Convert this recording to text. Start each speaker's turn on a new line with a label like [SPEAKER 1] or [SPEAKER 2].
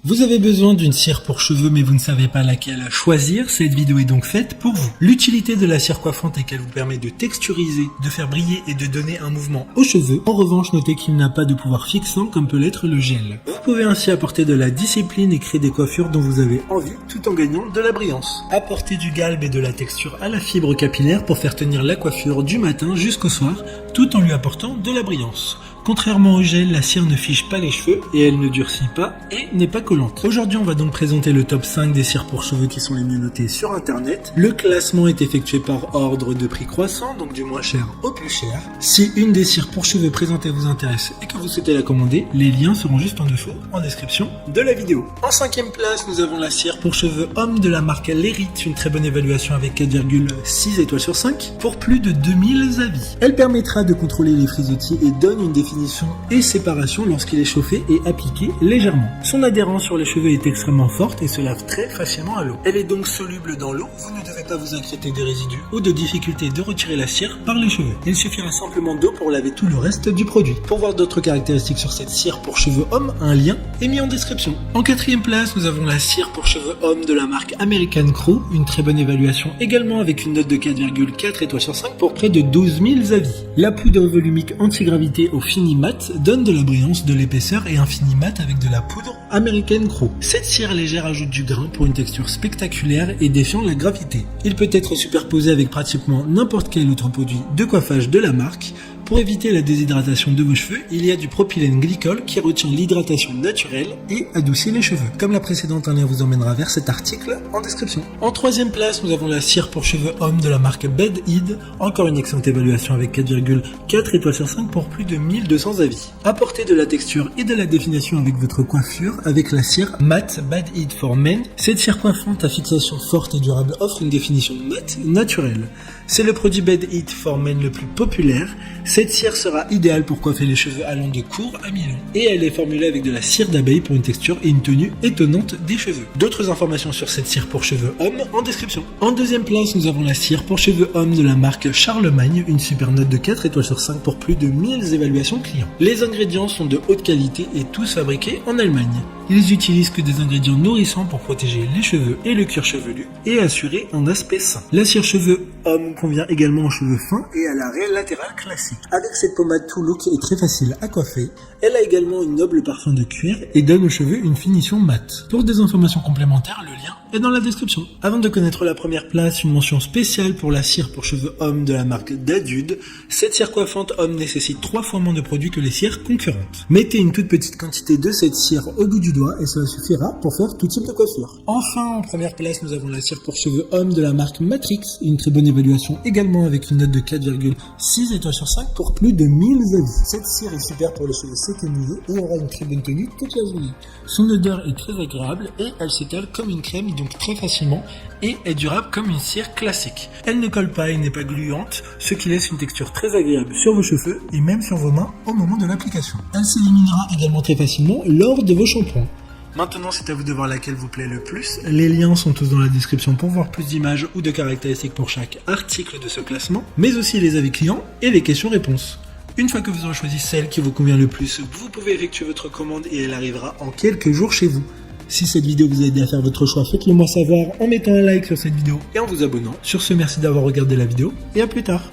[SPEAKER 1] Vous avez besoin d'une cire pour cheveux mais vous ne savez pas laquelle choisir, cette vidéo est donc faite pour vous. L'utilité de la cire coiffante est qu'elle vous permet de texturiser, de faire briller et de donner un mouvement aux cheveux. En revanche, notez qu'il n'a pas de pouvoir fixant comme peut l'être le gel. Vous pouvez ainsi apporter de la discipline et créer des coiffures dont vous avez envie tout en gagnant de la brillance. Apportez du galbe et de la texture à la fibre capillaire pour faire tenir la coiffure du matin jusqu'au soir tout en lui apportant de la brillance. Contrairement au gel, la cire ne fiche pas les cheveux et elle ne durcit pas et n'est pas collante. Aujourd'hui, on va donc présenter le top 5 des cires pour cheveux qui sont les mieux notées sur internet. Le classement est effectué par ordre de prix croissant, donc du moins cher au plus cher. Si une des cires pour cheveux présentées vous intéresse et que vous souhaitez la commander, les liens seront juste en dessous en description de la vidéo. En 5e place, nous avons la cire pour cheveux homme de la marque Lerite, une très bonne évaluation avec 4,6 étoiles sur 5 pour plus de 2000 avis. Elle permettra de contrôler les frisottis et donne une définition et séparation lorsqu'il est chauffé et appliqué légèrement. Son adhérence sur les cheveux est extrêmement forte et se lave très facilement à l'eau. Elle est donc soluble dans l'eau, vous ne devez pas vous inquiéter des résidus ou de difficultés de retirer la cire par les cheveux. Il suffira simplement d'eau pour laver tout le reste du produit. Pour voir d'autres caractéristiques sur cette cire pour cheveux homme, un lien est mis en description. En 4e place, nous avons la cire pour cheveux homme de la marque American Crew, une très bonne évaluation également avec une note de 4,4 étoiles sur 5 pour près de 12 000 avis. La poudre volumique anti-gravité au fini mat donne de la brillance, de l'épaisseur et un fini mat avec de la poudre American Crew. Cette cire légère ajoute du grain pour une texture spectaculaire et défiant la gravité. Il peut être superposé avec pratiquement n'importe quel autre produit de coiffage de la marque. Pour éviter la déshydratation de vos cheveux, il y a du propylène glycol qui retient l'hydratation naturelle et adoucit les cheveux. Comme la précédente, un lien vous emmènera vers cet article en description. En 3e place, nous avons la cire pour cheveux homme de la marque Bed Head. Encore une excellente évaluation avec 4,4 étoiles sur 5 pour plus de 1200 avis. Apportez de la texture et de la définition avec votre coiffure avec la cire Matte Bed Head for Men. Cette cire coiffante à fixation forte et durable offre une définition matte naturelle. C'est le produit Bed Head for Men le plus populaire. Cette cire sera idéale pour coiffer les cheveux allant de court à mi-long. Et elle est formulée avec de la cire d'abeille pour une texture et une tenue étonnante des cheveux. D'autres informations sur cette cire pour cheveux hommes en description. En 2e place, nous avons la cire pour cheveux hommes de la marque Charlemagne, une super note de 4 étoiles sur 5 pour plus de 1000 évaluations clients. Les ingrédients sont de haute qualité et tous fabriqués en Allemagne. Ils utilisent que des ingrédients nourrissants pour protéger les cheveux et le cuir chevelu et assurer un aspect sain. La cire cheveux homme convient également aux cheveux fins et à la raie latérale classique. Avec cette pommade tout look et très facile à coiffer, elle a également une noble parfum de cuir et donne aux cheveux une finition mate. Pour des informations complémentaires, le lien est dans la description. Avant de connaître la première place, une mention spéciale pour la cire pour cheveux homme de la marque Dadud. Cette cire coiffante homme nécessite 3 fois moins de produits que les cires concurrentes. Mettez une toute petite quantité de cette cire au bout du doigt et cela suffira pour faire tout type de coiffure. Enfin, en première place, nous avons la cire pour cheveux homme de la marque Matrix, une très bonne évaluation également avec une note de 4,6 étoiles sur 5 pour plus de 1000 avis. Cette cire est super pour les cheveux secs et mouillés et aura une très bonne tenue toute la journée. Son odeur est très agréable et elle s'étale comme une crème, donc très facilement, et est durable comme une cire classique. Elle ne colle pas et n'est pas gluante, ce qui laisse une texture très agréable sur vos cheveux et même sur vos mains au moment de l'application. Elle s'éliminera également très facilement lors de vos shampoings. Maintenant, c'est à vous de voir laquelle vous plaît le plus. Les liens sont tous dans la description pour voir plus d'images ou de caractéristiques pour chaque article de ce classement, mais aussi les avis clients et les questions-réponses. Une fois que vous aurez choisi celle qui vous convient le plus, vous pouvez effectuer votre commande et elle arrivera en quelques jours chez vous. Si cette vidéo vous a aidé à faire votre choix, faites-le moi savoir en mettant un like sur cette vidéo et en vous abonnant. Sur ce, merci d'avoir regardé la vidéo et à plus tard.